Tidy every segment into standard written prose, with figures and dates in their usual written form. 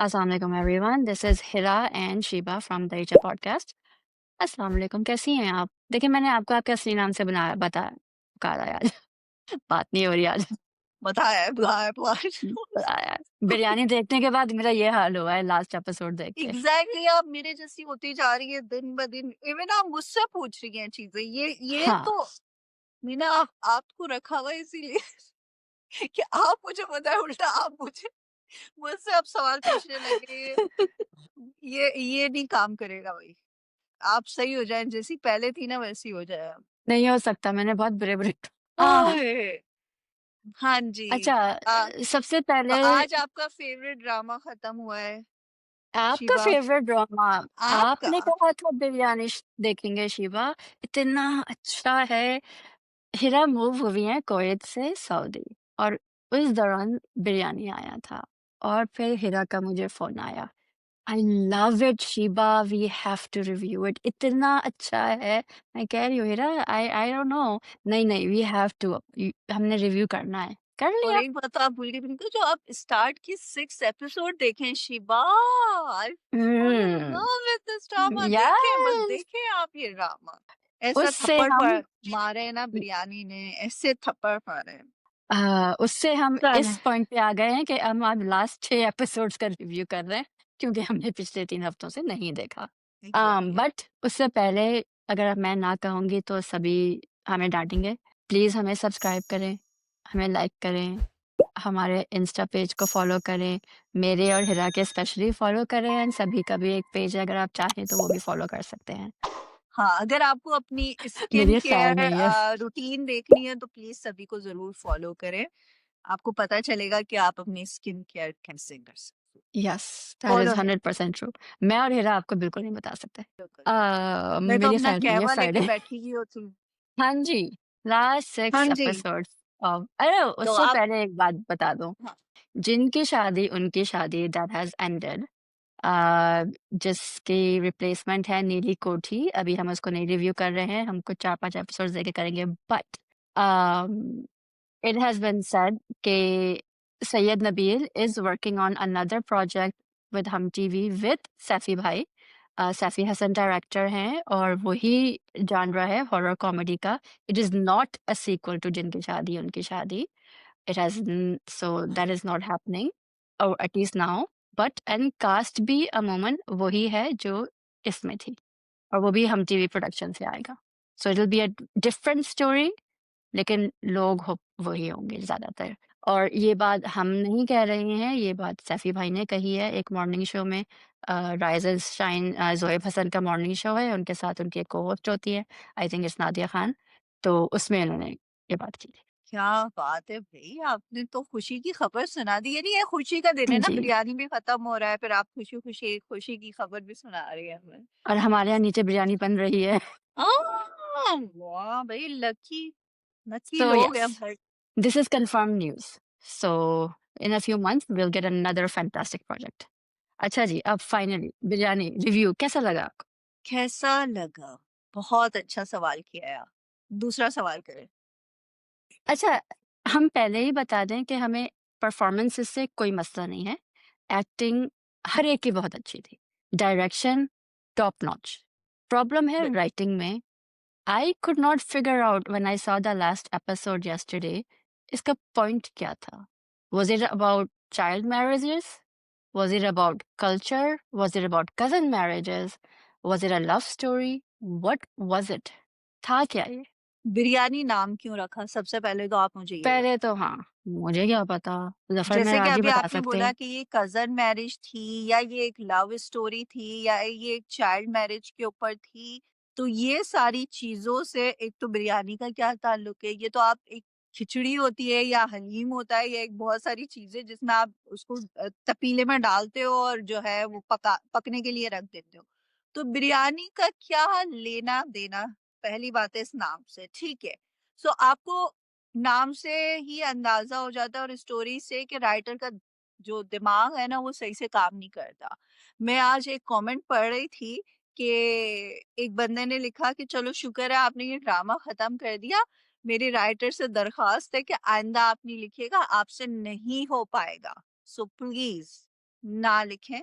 Assalamualaikum everyone. This is Hira and Shiba from the Asia podcast. अस्सलाम वालेकुम, कैसी हैं आप? देखिए मैंने आपको आपके असली नाम से बनाया बताया पुकारा है आज। बात नहीं हो रही आज। बताया बुलाया बुलाया बुलाया है। बिरयानी देखने के बाद मेरा ये हाल हुआ है लास्ट एपिसोड देख के। एग्जैक्टली आप मेरे जैसी होती जा रही है दिन ब दिन। इवन आप मुझसे पूछ रही हैं चीजें, ये हाँ, तो मैंने आपको रखा हुआ है इसीलिए कि आप मुझे बताए, उल्टा आप मुझे मुझसे आप सवाल पूछने लगे। ये नहीं काम करेगा भाई। आप सही हो जाए, जैसी पहले थी ना वैसी हो जाए आप। नहीं हो सकता, मैंने बहुत बुरे-बुरे हाँ, ओए, हाँ जी। अच्छा आ, सबसे तो पहले आज आपका फेवरेट ड्रामा खत्म हुआ है आपका शिवा। फेवरेट ड्रामा आपका आपने कहा था बिरयानी देखेंगे शिवा, इतना अच्छा है। हिरा मूव हुई हैं कुवैत से सऊदी और उस दौरान बिरयानी आया था और फिर हिरा का मुझे फ़ोन आया। I love it Sheeba, we have to review it, इतना अच्छा है। मैं कह रही हूँ Hira I I don't know, नहीं वी हैव टू, हमने रिव्यू करना है। कर और लिया। एक बात तो आप भूल गए बिल्कुल, जो आप स्टार्ट की 6 एपिसोड देखें Shiba. I fall in hmm, love with this drama. देखें, बस यस, देखें आप ये ड्रामा। ऐसा उससे थप्पड़ हम मारे हैं ना बिरयानी ने, ऐसे थप्पड़ मारे हैं। उससे हम चलें। इस पॉइंट पे आ गए हैं कि हम आज लास्ट 6 एपिसोड्स का रिव्यू कर रहे हैं, क्योंकि हमने पिछले 3 हफ्तों से नहीं देखा। एग्जैक्टली। बट उससे पहले अगर मैं ना कहूँगी तो सभी हमें डाँटेंगे। प्लीज़ हमें सब्सक्राइब करें, हमें लाइक करें, हमारे इंस्टा पेज को फ़ॉलो करें, मेरे और हिरा के स्पेशली फ़ॉलो करें एंड सभी का भी एक पेज है, अगर आप चाहें तो वो भी फ़ॉलो कर सकते हैं। हाँ, अगर आपको अपनी मेरी स्किन ये फैन केयर नहीं है। रूटीन देखनी है तो प्लीज सभी को जरूर फॉलो करें। आपको पता चलेगा कि आप अपनी स्किन केयर कैसे कर सकते हो। यस, दैट इज़ फॉलो है 100% ट्रू। मैं और हिरा आपको बिल्कुल नहीं बता सकते। बिल्कुल। मैं तो मेरी अपना फैन नहीं है कहवा लेके फ्राइडे। बैठी हुई होती हूँ। हाँ जी, लास्ट हाँ 6 जी। एपिसोड्स ऑफ अरे! तो उससे आप पहले एक बात बता दूँ, हाँ, जिनकी शादी उनकी शादी दैट हैज़ एंडेड, अ, जिसकी रिप्लेसमेंट है नीली कोठी, अभी हम उसको नहीं रिव्यू कर रहे हैं, हम कुछ 4-5 एपिसोड्स देके करेंगे, but um, it has been said कि Syed Nabeel is working on another project with Hum TV with Saifi भाई। सैफी हसन डायरेक्टर हैं और वही जॉनरा है हॉरर कॉमेडी का। It is not a sequel to Jinki Shaadi उनकी शादी। It has so that is not happening, or at least now. But and cast भी अमूमन वही है जो इसमें थी और वो भी हम टीवी प्रोडक्शन से आएगा। So it will be a different story, लेकिन लोग हो वही होंगे ज़्यादातर। और ये बात हम नहीं कह रहे हैं, ये बात सैफी भाई ने कही है एक मॉर्निंग शो में। Rise and shine Zoeb Hasan का मॉर्निंग शो है, उनके साथ उनकी एक को-होस्ट होती है, I think it's Nadia Khan, तो उसमें उन्होंने ये बात की थी। क्या बात है भई! आपने तो खुशी की खबर सुना दी। यानी ये खुशी का दिन है ना, जी, बिरयानी भी खत्म हो रहा है, फिर आप खुशी-खुशी खुशी की खबर भी सुना रही हैं हमें। और हमारे यहाँ नीचे बिरयानी बन रही है। वाह भई, लकी लकी So लोग हैं yes, भाई। this is confirmed news. So in a few months we'll get another fantastic project. अच्छा जी, अब फाइनली बिरयानी रिव्यू कैसा लगा आपको? कैसा लगा? बहुत अच्छा सवाल किया है आप। दूसरा सवाल करें। अच्छा, हम पहले ही बता दें कि हमें परफॉर्मेंसेस से कोई मसला नहीं है। एक्टिंग हर एक की बहुत अच्छी थी। Direction top notch. प्रॉब्लम है बिल राइटिंग में। I could not figure out when I saw the last episode yesterday, इसका पॉइंट क्या था? Was it about child marriages? Was it about culture? Was it about cousin marriages? Was it a love story? What was it? था क्या ये? बिरयानी नाम क्यों रखा? सबसे पहले तो आप मुझे ये पहले बताएँ। तो हाँ, मुझे क्या पता? ज़फ़र जैसे कि मेराज ही अभी बता आपने सकते बोला हैं। कि ये कज़न मैरिज थी, या ये एक लव स्टोरी थी, या ये एक चाइल्ड मैरिज के ऊपर थी, तो ये सारी चीज़ों से एक तो बिरयानी का क्या ताल्लुक है? ये तो आप एक खिचड़ी होती है या हलीम होता है, या एक बहुत सारी चीज़ें जिसमें आप उसको तपीले में डालते हो और जो है वो पकने के लिए रख देते हो। तो बिरयानी का क्या लेना-देना? पहली बात है इस नाम से, ठीक है। सो आपको नाम से ही अंदाजा हो जाता है और स्टोरी से कि राइटर का जो दिमाग है ना वो सही से काम नहीं करता। मैं आज एक कमेंट पढ़ रही थी कि एक बंदे ने लिखा कि चलो शुक्र है आपने ये ड्रामा खत्म कर दिया। मेरी राइटर से दरखास्त है कि आइंदा आप नहीं लिखिएगा, आपसे नहीं हो पाएगा। सो प्लीज ना लिखें।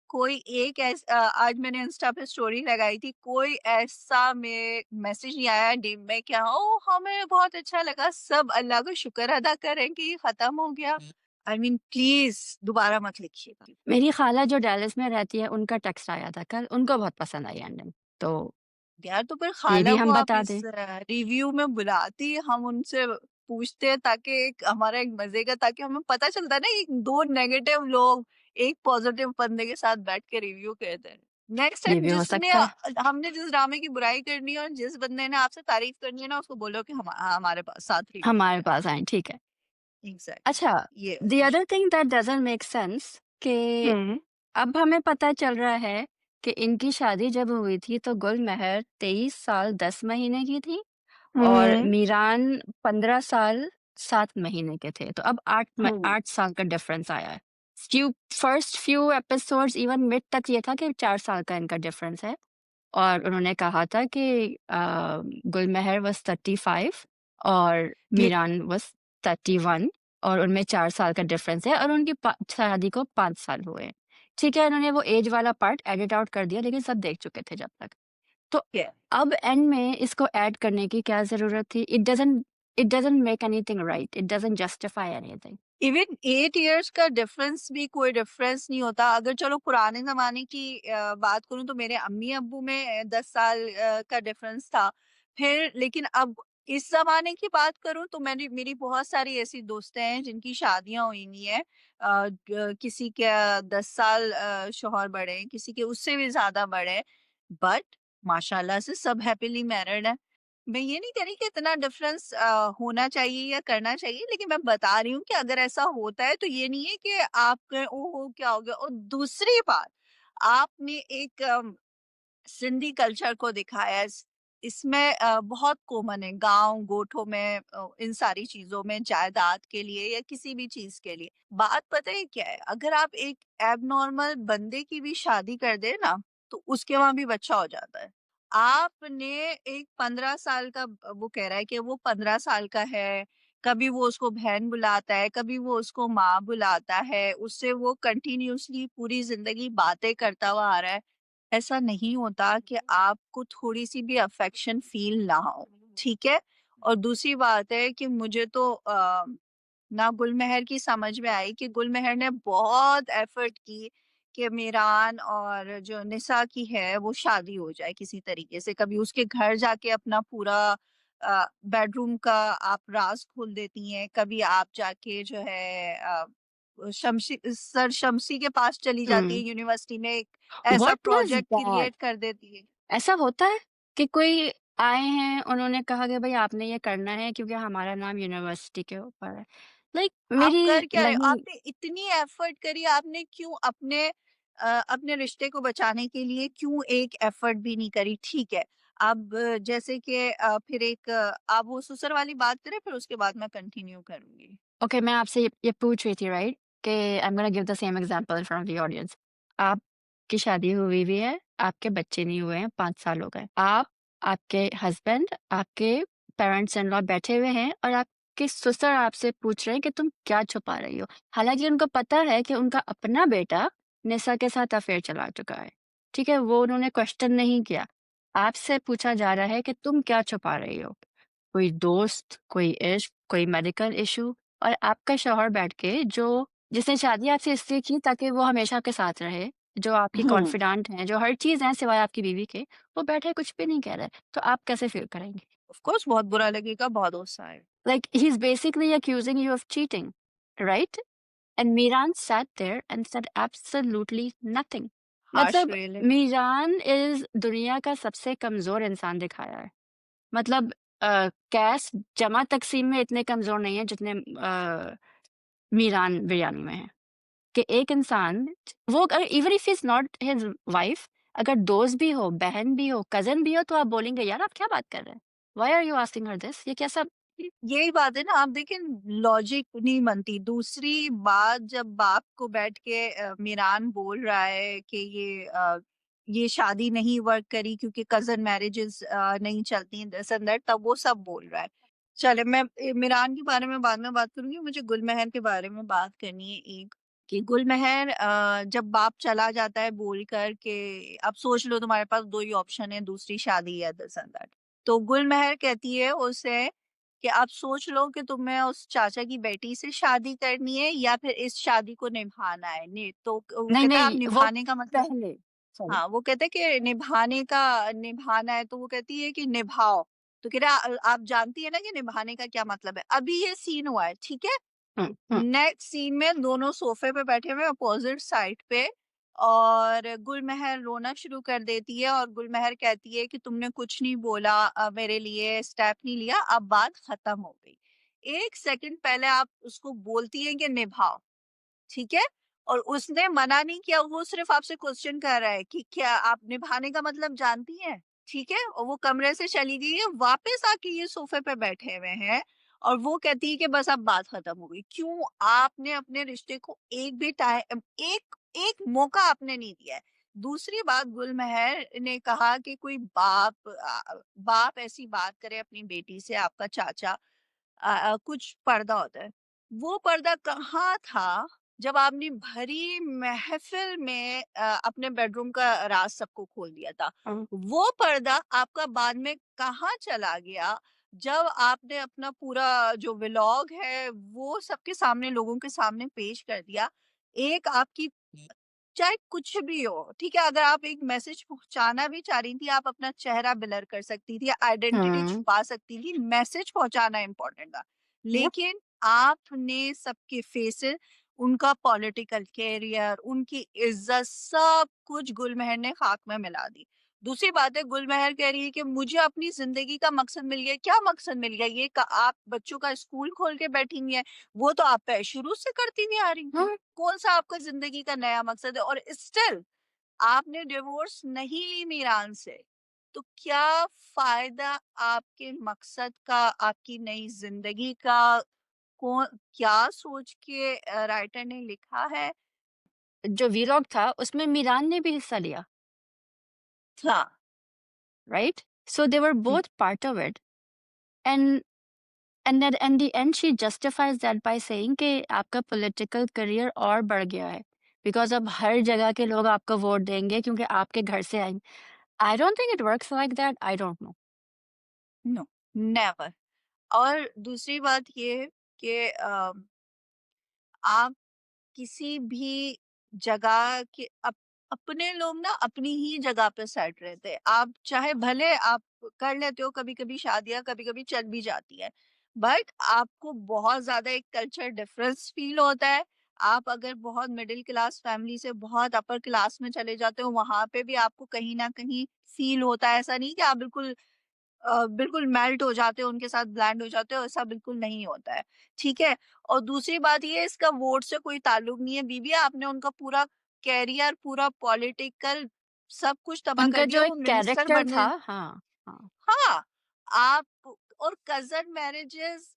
कोई एक आज मैंने इंस्टा पे स्टोरी लगाई थी, कोई ऐसा में मैसेज नहीं आया डीम में कि हाँ, ओह! हमें बहुत अच्छा लगा, सब अल्लाह का शुक्र अदा करें कि ये खत्म हो गया। आई मीन प्लीज़ दोबारा मत लिखिएगा। मेरी खाला जो डैलस में रहती है, उनका टेक्स्ट आया था कल, उनको बहुत पसंद आई एंडिंग, तो यार तो फिर ये खाला भी को हम आप बता इस दें। रिव्यू में बुलाती, हम उनसे पूछते हैं ताकि एक हमारा एक मज़े का, ताकि हमें पता चलता है ना, ये 2 नेगेटिव लोग एक पॉज़िटिव बंदे के साथ बैठ के रिव्यू कहते हैं। नेक्स्ट ये टाइम भी हो जिसने सकता है, हमने जिस ड्रामे की बुराई करनी है और जिस बंदे ने आपसे तारीफ़ करनी है ना, उसको बोलो कि हमारे पास साथ रिव्यू हमारे किया। पास आएँ, ठीक है। एग्ज़ैक्टली अच्छा, ये the other thing that doesn't make sense कि हुँ। अब हमें पता चल रहा है कि इनकी शादी जब हुई थी तो गुलमहर 23 साल 10 महीने की थी और हुँ, मीरान 15 साल 7 महीने के थे। तो अब हुँ। 8 साल का डिफरेंस आया है। First few episodes even mid तक ये था कि 4 साल का इनका डिफरेंस है और उन्होंने कहा था कि गुलमहर वाज़ 35 और ये मीरान वाज़ 31 और उनमें 4 साल का डिफरेंस है और उनकी शादी को 5 साल हुए हैं। ठीक है, उन्होंने वो एज वाला पार्ट एडिट आउट कर दिया लेकिन सब देख चुके थे जब तक। तो क्या अब एंड में इसको ऐड करने की क्या ज़रूरत थी? It doesn't make anything right, it doesn't justify anything. Even 8 years का डिफरेंस भी कोई डिफरेंस नहीं होता। अगर चलो पुराने ज़माने की बात करूँ तो मेरे अम्मी-अब्बू में 10 साल का डिफरेंस था। फिर लेकिन अब इस ज़माने की बात करूँ तो मेरी मेरी बहुत सारी ऐसी दोस्तें हैं जिनकी शादियाँ हुई हुई हैं। किसी के 10 साल शौहर बड़े हैं, किसी के उससे भी ज़्यादा बड़े हैं। बट माशाल्लाह से सब हैपीली मैरिड हैं। मैं ये नहीं कह रही कि इतना डिफरेंस होना चाहिए या करना चाहिए, लेकिन मैं बता रही हूँ कि अगर ऐसा होता है तो ये नहीं है कि आप कहें ओहो क्या हो गया। और दूसरी बात, आपने एक सिंधी कल्चर को दिखाया है। इसमें बहुत कॉमन है गांव गोठों में, इन सारी चीजों में जायदाद के लिए या किसी भी चीज के लिए। बात पता है क्या है, अगर आप एक एबनॉर्मल बंदे की भी शादी कर दे ना, तो उसके वहां भी बच्चा हो जाता है। आपने एक 15 साल का वो कह रहा है कि वो 15 साल का है, कभी वो उसको बहन बुलाता है, कभी वो उसको माँ बुलाता है, उससे वो कंटिन्यूअसली पूरी जिंदगी बातें करता हुआ आ रहा है। ऐसा नहीं होता कि आपको थोड़ी-सी भी अफ़ेक्शन फ़ील ना हो, ठीक है? और दूसरी बात है कि मुझे तो ना गुलमहर की समझ में आई कि गुलमहर ने बहुत एफ़र्ट की कि मीरान और जो निसा की है वो शादी हो जाए किसी तरीके से। कभी उसके घर जाके अपना पूरा बेडरूम का आप राज़ खोल देती हैं, कभी आप जाके जो है शमशी के पास चली जाती हुँ, हैं यूनिवर्सिटी में, एक ऐसा what was project that? Create कर देती है। ऐसा होता है कि कोई आए हैं, उन्होंने कहा कि भई आपने ये करना है क्योंकि हमारा नाम यूनिवर्सिटी के ऊपर है। लाइक आप मेरी कर क्या रहे हो? नहीं। आपने इतनी एफर्ट करी, आपने क्यों अपने अपने रिश्ते को बचाने के लिए क्यों एक एफर्ट भी नहीं करी? ठीक है, अब जैसे कि फिर एक आप वो ससुर वाली बात करें, फिर उसके बाद मैं कंटिन्यू करूँगी। ओके, मैं आपसे ये पूछ रही थी राइट कि I am gonna give the same example in front of the audience. आपकी शादी हुई हुई है, आपके बच्चे नहीं हुए हैं, 5 साल हो गए। आप, आपके हस्बैंड, आपके पेरेंट्स इन लॉ बैठे हुए हैं और आपके ससुर आपसे पूछ रहे हैं कि तुम क्या छुपा रही हो? हालाँकि उनको पता है कि उनका अपना बेटा निशा के साथ अफ़ेयर चला चुका है। ठीक है? वो उन्होंने क्वेश्चन नहीं किया। आपसे पूछा जा रहा है कि तुम क्या छुपा रही हो? कोई दोस्त, कोई इश्क, कोई मेडिकल इश्यू और आपका शौहर बैठ के जो जिसने शादी आपसे इसलिए की ताकि वो हमेशा आपके साथ रहे, जो आपकी हुँ। कॉन्फिडेंट हैं, जो हर चीज़ हैं सिवाय आपकी बीवी के, वो बैठे कुछ भी नहीं कह रहा है। तो आप कैसे फ़ील करेंगे? ऑफ कोर्स बहुत बुरा लगेगा, बहुत गुस्सा आएगा। Like he is basically accusing you of cheating, right? And Miran sat there and said absolutely nothing. Harsh मतलब रियली। मीरान इज़ दुनिया का सबसे कमज़ोर इंसान दिखाया है। मतलब कैश जमा तक़सीम में इतने कमज़ोर नहीं है जितने मीरान बिरयानी में है। कि एक इंसान वो अगर even if he is not his wife अगर दोस्त भी हो, बहन भी हो, कज़िन भी हो तो आप बोलेंगे यार आप क्या बात कर रहे हैं? Why are you asking her this? ये कैसा यही बात है ना, आप देखें लॉजिक नहीं बनती। दूसरी बात, जब बाप को बैठ के मीरान बोल रहा है कि ये शादी नहीं वर्क करी क्योंकि कज़न मैरिजेज़ नहीं चलती दिस एंड दैट, तब वो सब बोल रहा है। चले मैं मीरान के बारे में बाद में बात करूँगी, मुझे गुलमहर के बारे में बात करनी है एक। कि गुलमहर जब बाप चला जाता है बोलकर के अब सोच लो तुम्हारे पास 2 ही ऑप्शन है, दूसरी शादी या दिस एंड दैट। तो गुलमहर कहती है उसे कि आप सोच लो कि तुम्हें उस चाचा की बेटी से शादी करनी है या फिर इस शादी को निभाना है। ने तो वो नहीं, कहता है आप नहीं, वो निभाने का मतलब पहले सॉरी। हाँ, वो कहते हैं कि निभाना है तो वो कहती है कि निभाओ। तो कह रहा आप जानती है ना कि निभाने का क्या मतलब है? अभी ये सीन हुआ है, ठीक है? हुँ, हुँ, नेक्स्ट सीन में दोनों सोफे पे बैठे हुए हैं अपोजिट साइड पे और गुलमहर रोना शुरू कर देती है और गुलमहर कहती है कि तुमने कुछ नहीं बोला मेरे लिए स्टेप नहीं लिया अब बात खत्म हो गई। 1 सेकंड पहले आप उसको बोलती हैं कि निभाओ, ठीक है? और उसने मना नहीं किया, वो सिर्फ़ आपसे क्वेश्चन कर रहा है कि क्या आप निभाने का मतलब जानती हैं? ठीक है? और वो कमरे से चली गई है, वापस आके ये सोफ़े पे बैठे हुए हैं और वो कहती है कि बस अब बात खत्म हो गई। क्यों आपने अपने रिश्ते को एक भी एक एक मौका आपने नहीं दिया है। दूसरी बात गुलमहर ने कहा कि कोई बाप ऐसी बात करे अपनी बेटी से आपका चाचा कुछ पर्दा होता है। वो पर्दा कहाँ था जब आपने भरी महफ़िल में अपने बेडरूम का राज़ सबको खोल दिया था। हुँ, वो पर्दा आपका बाद में कहाँ चला गया जब आपने अपना पूरा जो व्लॉग है वो सबके सामने लोगों के सामने पेश कर दिया। एक आपकी चाहे कुछ भी हो, ठीक है? अगर आप एक मैसेज पहुँचाना भी चाह रही थी, आप अपना चेहरा ब्लर कर सकती थी, आइडेंटिटी हुँ, छुपा सकती थी, मैसेज पहुँचाना इम्पोर्टेंट था। यप, लेकिन आपने सबके फेसेस, उनका पॉलिटिकल करियर, उनकी इज़्ज़त, सब कुछ गुलमहर ने खाक में मिला दी। दूसरी बात है, गुलमहर कह रही है कि मुझे अपनी ज़िंदगी का मकसद मिल गया। क्या मकसद मिल गया? ये क आप बच्चों का स्कूल खोल के बैठी हुई हैं, वो तो आप शुरू से करती हुई आ रही थी। हाँ, कौन-सा आपका ज़िंदगी का नया मकसद है और स्टिल आपने डिवोर्स नहीं ली मीरान से, तो क्या फ़ायदा आपके मकसद का, आपकी नई ज़िंदगी का? कौन क्या सोच के राइटर ने लिखा है? जो व्लॉग था उसमें मीरान ने भी हिस्सा लिया, हाँ। Right? So they were hmm, both part of it and then in the end she justifies that by saying कि आपका पॉलिटिकल करियर और बढ़ गया है बिकॉज़ अब हर जगह के लोग आपको वोट देंगे क्योंकि आपके घर से आएँगे। I don't think it works like that, I don't know. No, never. और दूसरी बात ये कि आप किसी भी जगह के अपने लोग ना अपनी ही जगह पे सेट रहते हैं। आप चाहे भले आप कर लेते हो कभी-कभी शादियाँ, कभी-कभी चल भी जाती है। बट आपको बहुत ज़्यादा एक कल्चर डिफरेंस फ़ील होता है। आप अगर बहुत मिडल क्लास फैमिली से बहुत अपर क्लास में चले जाते हो, वहाँ पे भी आपको कहीं न कहीं फ़ील होता है। ऐसा नहीं कि आप बिल्कुल मेल्ट हो जाते हो, उनके साथ ब्लेंड हो जाते हो, ऐसा बिल्कुल नहीं होता है, ठीक है? और दूसरी बात ये है इसका वोट से कोई ताल्लुक नहीं है, बीबी आपने उनका पूरा करियर, पूरा पॉलिटिकल सब कुछ तबाह कर उनका दिया, जो वो एक मिनिस्टर कैरेक्टर था, बनने हाँ, हाँ। हाँ, आप और कज़न मैरेजेस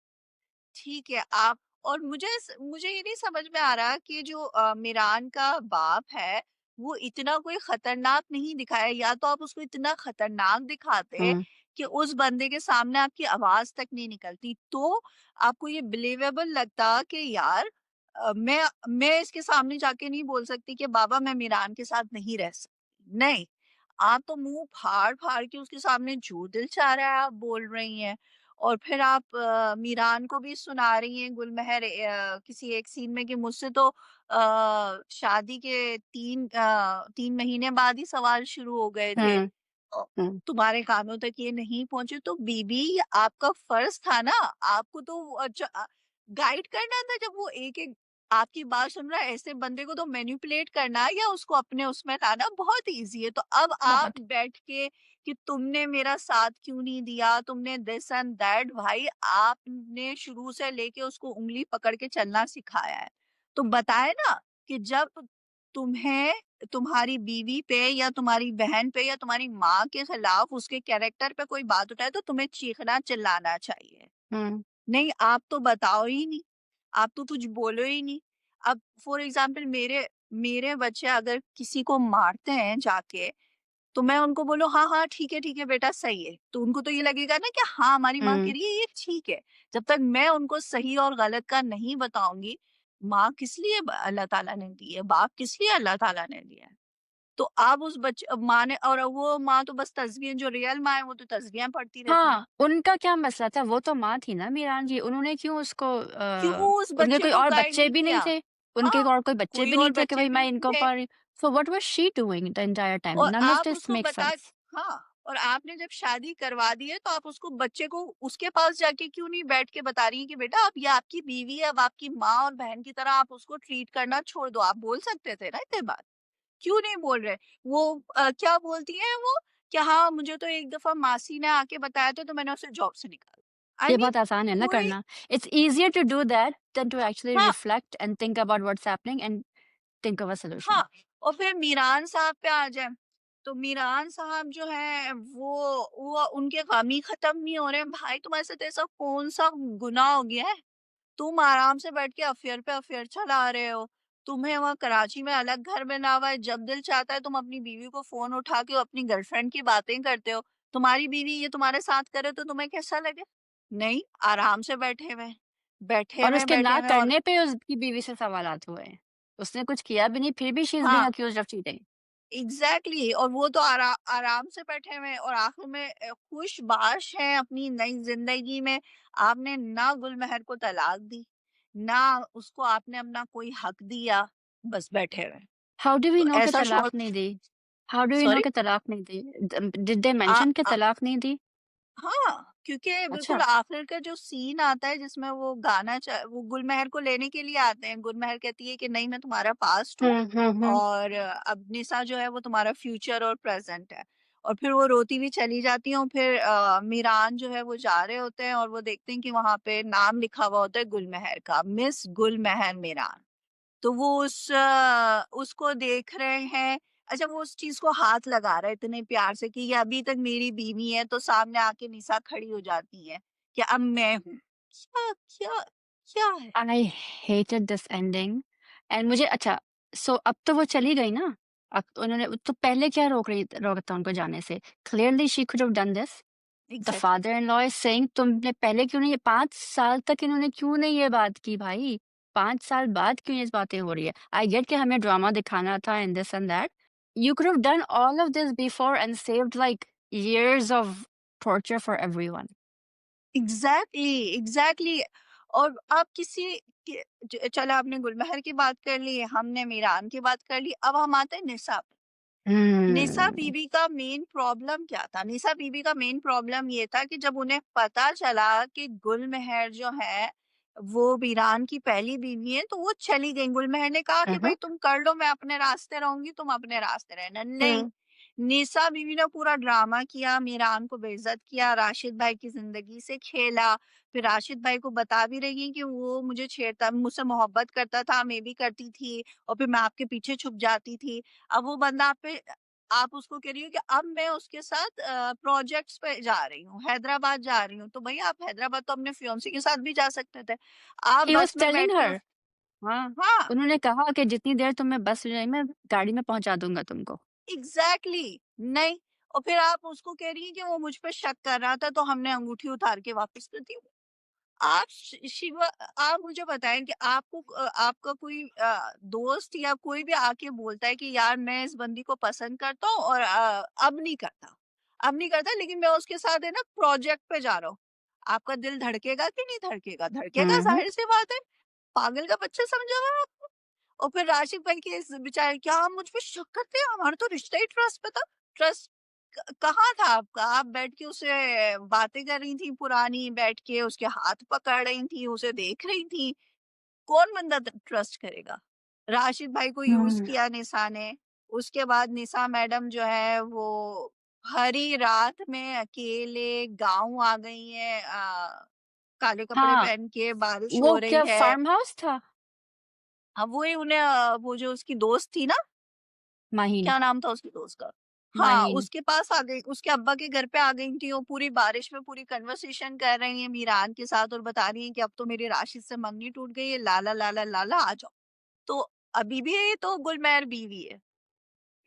ठीक है, आप और मुझे ये नहीं समझ में आ रहा कि जो मिरान का बाप है, वो इतना कोई खतरनाक नहीं दिखाया या तो आप उसको इतना खतरनाक दिखाते हुँ, कि उस बंदे के सामने आपकी आवाज़ तक नहीं निकलती, तो आपको ये बिलीवेबल लगता कि यार मैं इसके सामने जाके नहीं बोल सकती कि बाबा मैं मिरान के साथ नहीं रह सकती। नहीं, आप तो मुँह फाड़-फाड़ के उसके सामने जो दिल चाह रहा है आप बोल रही हैं। और फिर आप मीरान को भी सुना रही हैं गुलमहर किसी एक सीन में कि मुझसे तो शादी के 3 महीने बाद ही सवाल शुरू हो गए थे। हुँ, हुँ, तुम्हारे कानों तक ये नहीं पहुँचे तो बीबी ये आपका फ़र्ज़ था ना, आपको तो गाइड करना था जब वो एक-एक आपकी बात सुन रहा है, ऐसे बंदे को तो मैनिपुलेट करना या उसको अपने उसमें लाना बहुत ईज़ी है। तो अब आप बहुत। बैठ के कि तुमने मेरा साथ क्यों नहीं दिया, तुमने दिस एंड दैट भाई आपने शुरू से लेके उसको उँगली पकड़ के चलना सिखाया है। तो बताए ना कि जब तुम्हें तुम्हारी बीवी पे या तुम्हारी बहन पे या तुम्हारी माँ के खिलाफ उसके कैरेक्टर पे कोई बात उठाए तो तुम्हें चीखना चिल्लाना चाहिए। हुँ, नहीं आप तो बताओ ही नहीं, आप तो कुछ बोलो ही नहीं। अब फॉर एग्ज़ाम्पल मेरे मेरे बच्चे अगर किसी को मारते हैं जाके तो मैं उनको बोलूँ हाँ, हाँ, ठीक है बेटा सही है। तो उनको तो ये लगेगा ना कि हाँ, हमारी माँ कह हुँ, रही है ये ठीक है। जब तक मैं उनको सही और गलत का नहीं बताऊँगी, माँ किस लिए अल्लाह ताला ने दी है, बाप किस लिए अल्लाह ताला ने दिया है। तो आप उस बच्चे माँ ने, और वो माँ तो बस तस्वीर, जो रियल माँ है वो तो तस्वीरें पढ़ती रहती है। हाँ, उनका क्या मसला था? वो तो माँ थी ना मीरान जी, उन्होंने क्यों उसको क्यों उस उनके बच्चे कोई को और गाइड बच्चे नहीं भी नहीं किया? थे? उनके हाँ, और कोई बच्चे कोई भी और नहीं थे कि बच्चे भई भी मैं नहीं इनको थे। पढ़ रही। So what was she doing the entire time? और नन ऑफ आप दिस उसको मेक्स बता, सेंस। हाँ, और आपने जब शादी करवा दी है तो आप उसको, बच्चे को उसके पास जाके क्यों नहीं बैठ के बता रही हैं कि बेटा अब ये आपकी बीवी है, अब आपकी माँ और बहन की तरह आप उसको ट्रीट करना छोड़ दो। आप बोल सकते थे ना इतने बात, क्यों नहीं बोल रहे? वो क्या बोलती हैं वो, कि हाँ, मुझे तो एक दफ़ा मासी ने आके बताया था तो मैंने उसे जॉब से निकाला। आई ये मीन बहुत आसान है ना कोई, करना। It's easier to do that than to actually हाँ, reflect and think about what's happening and think of a solution. हाँ, और फिर मीरान साहब पे आ जाएँ, तो मीरान साहब जो हैं वो उनके गम ही खत्म नहीं हो रहे हैं। भाई तुम्हारे साथ ऐसा कौन-सा गुनाह हो गया है? तुम आराम से बैठ के अफ़ेयर पे अफ़ेयर चला रहे हो। तुम्हें वहाँ कराची में अलग घर बना हुआ है, जब दिल चाहता है तुम अपनी बीवी को फ़ोन उठा के अपनी गर्लफ्रेंड की बातें करते हो। तुम्हारी बीवी ये तुम्हारे साथ करे तो तुम्हें कैसा लगे? नहीं, आराम से बैठे और हुए हैं, उसके बैठे ना हुए हैं और करने पे उसकी बीवी से सवालात हुए हैं। उसने कुछ किया भी नहीं, फिर भी शी इज़ बीइंग हाँ। Accused of cheating. एग्ज़ैक्टली, और वो तो आराम से बैठे हुए हैं और आखिर में खुशबाश हैं अपनी नई ज़िंदगी में। आपने ना गुलमहर को तलाक दी, ना उसको आपने अपना कोई हक दिया, बस बैठे हुए हैं। How do we to know कि ऐसा तलाक छोड़, नहीं दी? How do we know sorry? कि तलाक नहीं दी? डिड दे आ मेंशन कि आ तलाक नहीं दी? हाँ, क्योंकि बिल्कुल अच्छा। आखिर का जो सीन आता है जिसमें वो गाना वो गुलमहर को लेने के लिए आते हैं। गुलमहर कहती है कि नहीं, मैं तुम्हारा पास्ट हूँ हुँ, हुँ, हुँ। और अब निशा जो है वो तुम्हारा फ्यूचर और प्रेज़ेंट है। और फिर वो रोती हुई चली जाती हैं और फिर मीरान जो है वो जा रहे होते हैं और वो देखते हैं कि वहाँ पे नाम लिखा हुआ होता है गुलमहर का, मिस गुलमहर मीरान। तो वो उसको देख रहे हैं। अच्छा, वो उस चीज़ को हाथ लगा रहा है इतने प्यार से कि ये अभी तक मेरी बीवी है, तो सामने आके निशा खड़ी हो जाती है कि अब मैं हूँ। क्या क्या क्या है? I hated this ending and मुझे अच्छा सो अब तो वो चली गई ना? अब तो उन्होंने तो पहले क्या रोका था उनको जाने से? Clearly she could have done this. The exactly. Father in law is saying तुमने पहले क्यों नहीं, ये 5 साल तक इन्होंने क्यों नहीं ये बात की भाई? 5 साल बाद क्यों ये बातें हो रही है? आई गेट कि हमें ड्रामा दिखाना था and this and that. You could have done all of this before and saved like years of torture for everyone. Exactly, exactly. और आप किसी के चलो, आपने गुलमहर की बात कर ली, हमने मीरान की बात कर ली, अब हम आते हैं निशा पे। निशा Hmm. बीबी का मेन प्रॉब्लम क्या था? निशा बीबी का मेन प्रॉब्लम ये था कि जब उन्हें पता चला कि गुलमहर जो है, वो वीरान की पहली बीवी है, तो वो चली गईं। गुलमहर ने कहा कि Uh-huh. भई तुम कर लो, मैं अपने रास्ते रहूँगी, तुम अपने रास्ते रहना। नहीं, Hmm. निशा बीवी ने पूरा ड्रामा किया, मीरान को बेइज़्ज़त किया, राशिद भाई की ज़िंदगी से खेला। फिर राशिद भाई को बता भी रही हैं कि वो मुझे छेड़ता, मुझसे मोहब्बत करता था, मैं भी करती थी और फिर मैं आपके पीछे छुप जाती थी। अब वो बंदा आप उसको कह रही हो कि अब मैं उसके साथ प्रोजेक्ट्स पे जा रही हूँ, हैदराबाद जा रही हूँ, तो भई आप हैदराबाद तो अपने फियांसे के साथ भी जा सकते थे। आप He was बस में telling बैठ के her. हाँ, हाँ, उन्होंने कहा कि जितनी देर तुम्हें बस में, मैं गाड़ी में पहुँचा दूँगा तुमको। एग्ज़ैक्टली, नहीं। और फिर आप उसको कह रही हैं कि वो मुझ पे शक कर रहा था, तो हमने अंगूठी उतार के वापस कर दी। आप शिवा, आप मुझे बताएँ कि आपका कोई दोस्त या कोई भी आके बोलता है कि यार मैं इस बंदी को पसंद करता हूँ और अब नहीं करता, लेकिन मैं उसके साथ है ना प्रोजेक्ट पे जा रहा हूँ। आपका दिल धड़केगा कि नहीं धड़केगा? धड़केगा, हुँ, हुँ। ज़ाहिर-सी बात है। पागल का बच्चा समझा हुआ है आपको। और फिर राशिद भाई के इस बेचारे, क्या आप मुझ पे शक करते हैं? हमारा तो रिश्ता ही ट्रस्ट पे था। ट्रस्ट कहाँ था आपका? आप बैठ के उससे बातें कर रही थी पुरानी, बैठ के उसके हाथ पकड़ रही थी, उसे देख रही थी। कौन बंदा ट्रस्ट करेगा? राशिद भाई को यूज़ हुँ। किया निशा ने, उसके बाद निशा मैडम जो है वो भरी रात में अकेले गाँव आ गई हैं, काले कपड़े हाँ, पहन के, बारिश हो वो रही क्या है। फार्म हाउस था? अब वही उन्हें वो जो उसकी दोस्त थी ना, माहीन, क्या नाम था उसकी दोस्त का? हाँ, माहीन। उसके पास आ गई, उसके अब्बा के घर पे आ गई थी, वो पूरी बारिश में पूरी कन्वर्सेशन कर रही हैं मीरान के साथ और बता रही हैं कि अब तो मेरी राशिद से मंगनी टूट गई है, लाला, लाला, लाला आ जाओ। तो अभी भी ये तो गुलमहर बीवी है,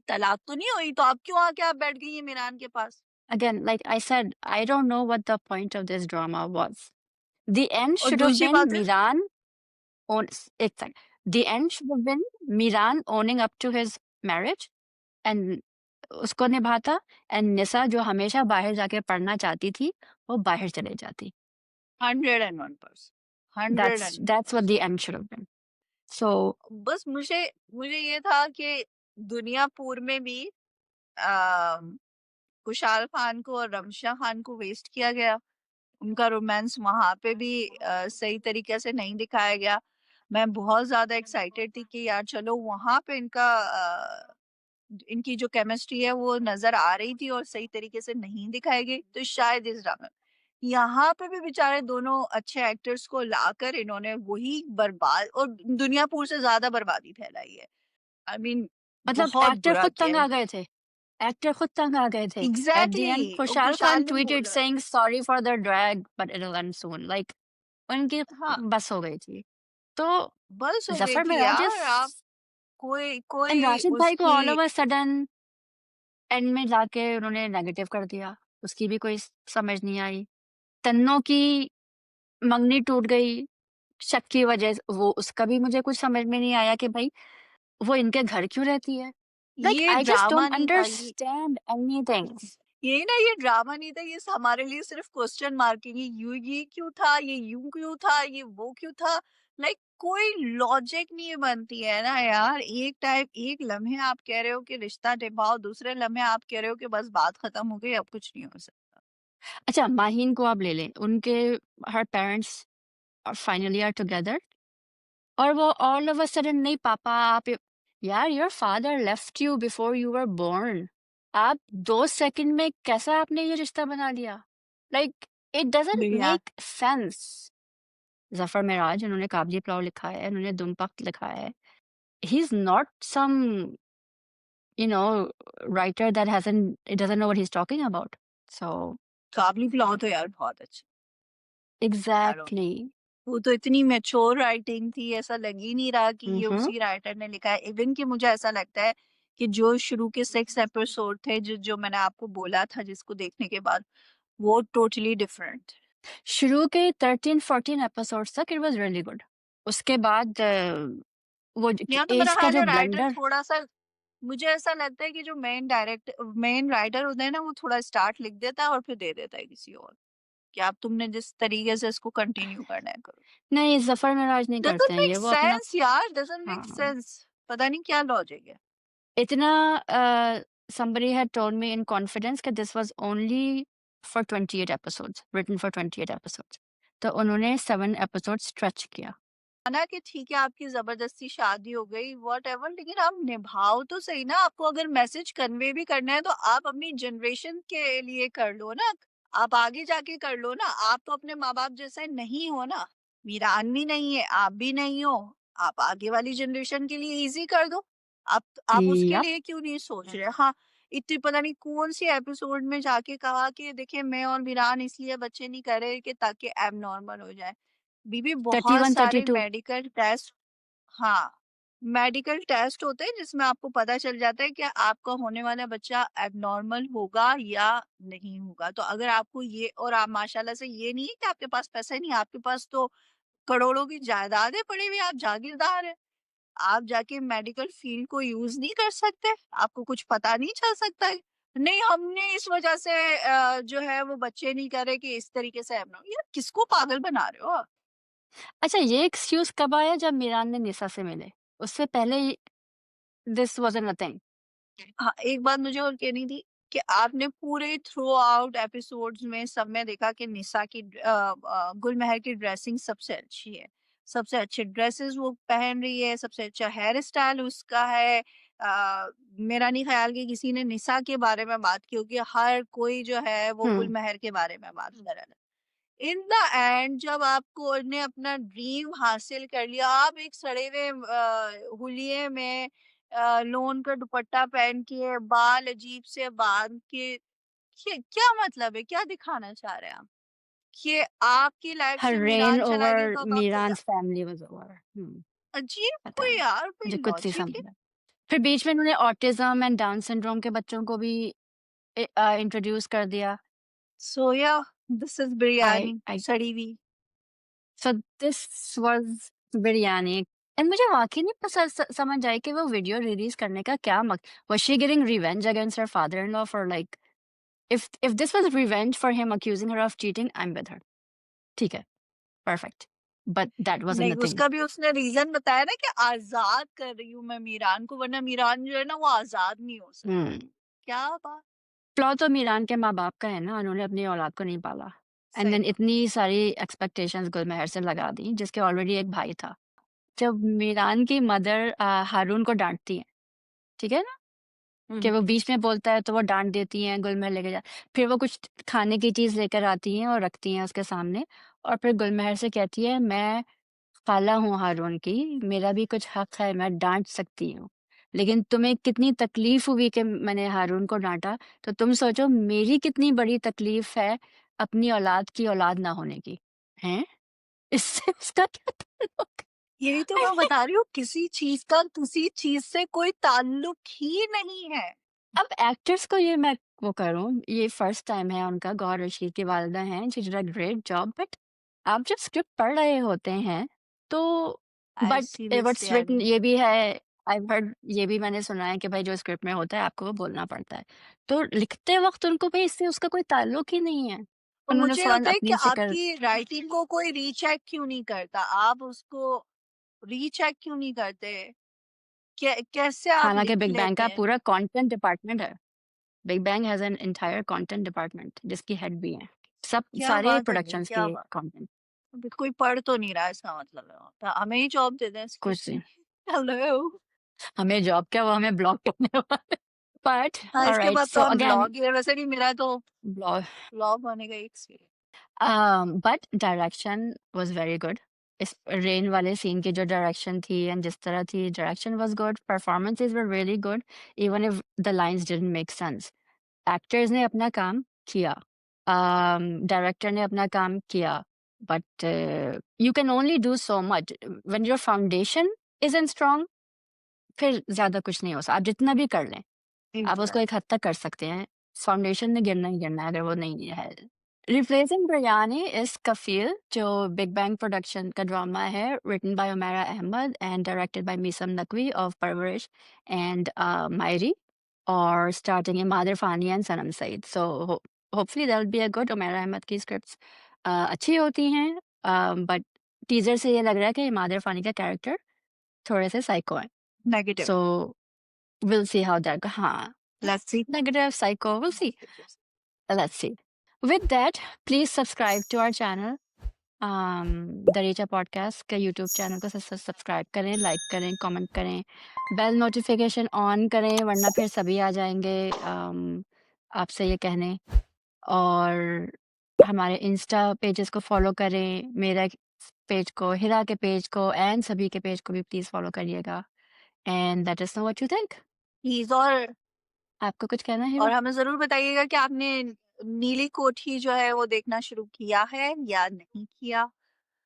तलाक तो नहीं हुई, तो अब क्यों आके आप बैठ गई हैं मीरान के पास? Again, like I said, I don't know what the point of this drama was. The end और should have दूसरी been बात है, Miran. एक second, the end should have been Miran owning up to his marriage and उसको निभाता, and निसा जो हमेशा बाहर जाके पढ़ना चाहती थी, वो बाहर चले जाती। 101%, that's what the 101%। And should have been. So बस मुझे मुझे ये था कि दुनियापुर में भी खुशहाल खान को और रमशा खान को वेस्ट किया गया। उनका रोमांस वहाँ पे भी सही तरीके से नहीं दिखाया गया। मैं बहुत ज़्यादा एक्साइटेड थी कि यार चलो वहाँ पे इनकी जो केमिस्ट्री है वो नज़र आ रही थी और सही तरीके से नहीं दिखाई गई, तो शायद इस ड्रामा यहाँ पे भी बेचारे दोनों अच्छे एक्टर्स को लाकर इन्होंने वही बर्बाद और दुनियापुर से ज़्यादा बर्बादी फैलाई है। आई मीन मतलब बहुत एक्टर बुरा खुद किया तंग है। आ गए थे। एक्टर खुद तंग आ गए थे। एट द एंड एग्ज़ैक्टली और खुशहाल खान खुशहाल ने ट्वीटेड बोला saying sorry for the drag but it'll end soon, like उनकी हाँ, बस हो गई थी। तो बस हो गई ज़फ़र थी मिराज इज़ यार आप कोई एंड कोई राशिद भाई को उसकी all of a sudden and में जाके उन्होंने नेगेटिव कर दिया। उसकी भी कोई समझ नहीं आई। तन्नों की मंगनी टूट गई शक की वजह से, वो उसका भी मुझे कुछ समझ में नहीं आया कि भई वो इनके घर क्यों रहती है? लाइक ये आई जस्ट ड्रामा डोंट नहीं था अंडरस्टैंड एनीथिंग। ये ना ये ड्रामा नहीं था, ये हमारे लिए सिर्फ क्वेश्चन मार्क है। ये क्यों था, ये यूं क्यों था, ये वो क्यों था। लाइक कोई लॉजिक नहीं बनती है ना यार। एक लम्हे आप कह रहे हो कि रिश्ता निभाओ, दूसरे लम्हे आप कह रहे हो कि बस बात खत्म हो गई, अब कुछ नहीं हो सकता। अच्छा, माहीन को आप ले लें, उनके हर पेरेंट्स फाइनली आर टुगेदर और वो ऑल ऑफ अ सडन नहीं पापा आप यार your father left you before you were born. आप 2 सेकंड में कैसा आपने ये रिश्ता बना लिया? लाइक इट डजंट भैया मेक सेंस। जफर मिराज, उन्होंने काबली पुलाव लिखा है, उन्होंने दुम पख्त लिखा है। He is not some you know writer that hasn't it doesn't know what he's talking about. So काबली फुलाव तो यार बहुत अच्छा। आई डोंट नो, exactly. वो तो इतनी मैच्योर राइटिंग थी, ऐसा लग ही नहीं रहा कि ये Mm-hmm. उसी राइटर ने लिखा है। इवन कि मुझे ऐसा लगता है कि जो शुरू के 6 एपिसोड थे, जो जो मैंने आपको बोला था जिसको देखने के बाद, वो टोटली डिफरेंट। शुरू के 13-14 एपिसोड्स तक इट वाज रियली गुड। उसके बाद या तो मेरा एज का ख्याल जो है राइटर ब्लंडर। थोड़ा-सा, मुझे ऐसा लगता है कि जो मेन राइटर होता है ना, वो थोड़ा स्टार्ट लिख देता है और फिर दे देता है किसी और, कि आप तुमने जिस तरीके से इसको कंटिन्यू करना है करो। नहीं, जफर मिराज नहीं करते डज़न्ट हैं मेक ये, वो अपना सेंस यार, डज़न्ट मेक हाँ सेंस। पता नहीं क्या लॉजिक है। इतना somebody had told me in confidence that this was only for 28 episodes, written for 28 episodes, तो उन्होंने 7 episodes stretch किया। माना कि ठीक है आपकी ज़बरदस्ती शादी हो गई व्हाटएवर, लेकिन आप निभाओ तो सही ना। आपको अगर मैसेज कन्वे भी करना है तो आप अपनी जनरेशन के लिए कर लो ना। आप आगे जाके कर लो ना। आप तो अपने माँ-बाप जैसा नहीं हो ना। मीरान भी नहीं है, आप भी नहीं हो। आप आगे वाली जनरेशन के लिए ईज़ी कर दो। आप उसके Yep. लिए क्यों नहीं सोच रहे? हाँ, इतनी पता नहीं कौन-सी एपिसोड में जाके कहा कि देखिए मैं और मीरान इसलिए बच्चे नहीं कर रहे कि ताकि एबनॉर्मल हो जाए। बीबी बहुत 31, सारे 32। मेडिकल टेस्ट, हाँ, मेडिकल टेस्ट होते हैं जिसमें आपको पता चल जाता है कि आपका होने वाला बच्चा एबनॉर्मल होगा या नहीं होगा। तो अगर आपको ये और आप माशाल्लाह से ये नहीं है कि आपके पास पैसा नहीं है, आपके पास तो करोड़ों की जायदादें पड़ी हुई हैं, आप जागीरदार हैं। आप जाके मेडिकल फील्ड को यूज़ नहीं कर सकते? आपको कुछ पता नहीं चल सकता है? नहीं हमने इस वज़ह से जो है वो बच्चे नहीं करे कि इस तरीके से एबनॉर्मल, यार किसको पागल बना रहे हो आप? अच्छा, ये एक्सक्यूज़ कब आया जब मीरान ने निसा से मिले? उससे पहले दिस वाज़न्ट अ थिंग। हाँ, एक बात मुझे और कहनी थी कि आपने पूरे थ्रू आउट एपिसोड्स में सब में देखा कि निशा की गुलमहर की ड्रेसिंग सबसे अच्छी है। सबसे अच्छे ड्रेसेस वो पहन रही है, सबसे अच्छा हेयर स्टाइल उसका है। मेरा नहीं ख़्याल कि किसी ने निशा के बारे में बात की होगी, हर कोई जो है वो हुँ। गुलमहर के बारे में बात कर रहा है। इन द एंड जब आपको ने अपना ड्रीम हासिल कर लिया, आप एक सड़े हुए हुलिये में लोन का दुपट्टा पहन के, बाल अजीब से बांध के, ये क्या मतलब है? क्या दिखाना चाह रहे हैं आप? कि आपकी लाइफ हर से रेन मीरान चला गया ओवर तो अब आप मीरान्स फैमिली वाज़ ओवर। अजीब पता कोई है। यार कोई मुझे कुछ नहीं लॉजिक है? समझ आया। फिर बीच में उन्होंने ऑटिज़्म एंड डाउन सिंड्रोम के बच्चों को भी इंट्रोड्यूस कर दिया। सोया, दिस इज़ आई बिरयानी आई सड़ी हुई। So this was biryani. And मुझे वाक़ई नहीं समझ आई कि वो वीडियो रिलीज़ करने का क्या was she getting revenge against her father in law for like if this was revenge for him accusing her of cheating, I am with her. ठीक है, परफेक्ट। बट दैट वाज़न्ट नहीं, the thing. उसका भी उसने reason बताया ना कि आज़ाद कर रही हूँ मैं मीरान को, वरना मीरान जो है ना वो आज़ाद नहीं हो सकती। हुँ। क्या बात! फ्लॉ तो मीरान के माँ-बाप का है ना, उन्होंने अपनी औलाद को नहीं पाला। एंड सही देन बात। इतनी सारी एक्सपेक्टेशंस गुलमहर से लगा दी, जिसके ऑलरेडी एक भाई था। जब मीरान की मदर हारून को डाँटती हैं, ठीक है ना? हुँ, कि हुँ। वो बीच में बोलता है तो वो डाँट देती हैं, गुलमहर लेके जा फिर वो कुछ खाने की चीज़ लेकर आती हैं और रखती हैं उसके सामने और फिर गुलमहर से कहती है, "मैं खाला हूँ हारून की, मेरा भी कुछ हक है, मैं डाँट सकती हूँ। लेकिन तुम्हें कितनी तकलीफ़ हुई कि मैंने हारून को डाँटा, तो तुम सोचो मेरी कितनी बड़ी तकलीफ़ है अपनी औलाद की औलाद ना होने की।" हैं? इससे उसका क्या ताल्लुक? यही तो मैं बता रही हूँ, किसी चीज़ का किसी चीज़ से कोई ताल्लुक ही नहीं है। अब एक्टर्स को ये मैं वो करूँ, ये फर्स्ट टाइम है उनका, गौहर रशीद की वालिदा हैं, she did a great job but आप जब स्क्रिप्ट पढ़ रहे होते हैं, तो I but seriously what's I written don't. ये भी है आई हैव हर्ड ये भी मैंने सुना है कि भाई जो स्क्रिप्ट में होता है आपको वो बोलना पड़ता है। तो लिखते वक़्त उनको भई इससे उसका कोई ताल्लुक ही नहीं है। तो उन्होंने मुझे फ़ौरन होता है कि अपनी शिकल आपकी राइटिंग को कोई रीचेक क्यों नहीं करता? आप उसको रीचेक क्यों नहीं करते? कैसे आप हालाँकि लिख बिग बैंग लेते का हैं? पूरा कंटेंट डिपार्टमेंट है। Big bang has an entire content department जिसकी हेड भी हैं। सब क्या सारे बात है जी, प्रोडक्शंस क्या के बात! कंटेंट अभी कोई पढ़ तो नहीं रहा है इसका मतलब है। तो हमें ही जॉब दे दें कुछ स्क्रिप्ट की। हेलो। हमें जॉब क्या वो हमें ब्लॉक करने वाले बट हाँ, इसके ऑलराइट बाद सो तो हम अगेन ब्लॉग ही है, वैसे भी मेरा तो ब्लॉग ब्लॉग होने का ही experience. But direction was very good इस रेन वाले सीन की जो डायरेक्शन थी एंड जिस तरह थी direction was good performances were really good even if the lines didn't make sense actors ने अपना काम किया डायरेक्टर ने अपना काम किया but you can only do so much when your foundation is in strong फिर ज्यादा कुछ नहीं हो सकता आप जितना भी कर लें आप उसको एक एग्ज़ैक्ट। हद तक कर सकते हैं। फाउंडेशन में गिरना ही गिरना है अगर वो नहीं है। रिप्लेसिंग बिरयानी इज़ कफ़ील जो बिग बैंग प्रोडक्शन का ड्रामा है written by Umaira Ahmad and directed by Meesam Naqvi of Parwarish and Mayi Ri और starting in Madir Fani and Sanam Said. So hopefully that will be a good Umaira Ahmad की स्क्रिप्ट्स अच्छी होती हैं बट टीज़र से ये लग रहा है कि मादिर फ़ानी का कैरेक्टर थोड़े से साइको है। Negative. So will see how that हाँ let's see. negative psycho we'll see let's see with that please subscribe to our channel the Richa podcast का यूट्यूब चैनल को सब्सक्राइब करें लाइक करें कमेंट करें बेल नोटिफिकेशन ऑन करें वरना फिर सभी आ जाएंगे आपसे ये कहने और हमारे इंस्टा पेजेस को फॉलो करें मेरा पेज को हिरा के पेज को एंड सभी के पेज को भी प्लीज़ फॉलो करिएगा and that is know what you think please. आपको कुछ कहना है और हिरा हमें ज़रूर बताइएगा कि आपने नीली कोठी जो है वो देखना शुरू किया है या नहीं किया?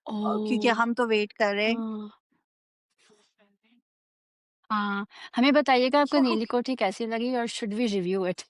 क्योंकि ओह हम तो वेट कर रहे हैं। हाँ हाँ, हमें बताइएगा आपको क्या हो नीली कोठी कैसी लगी और शुड वी रिव्यू इट?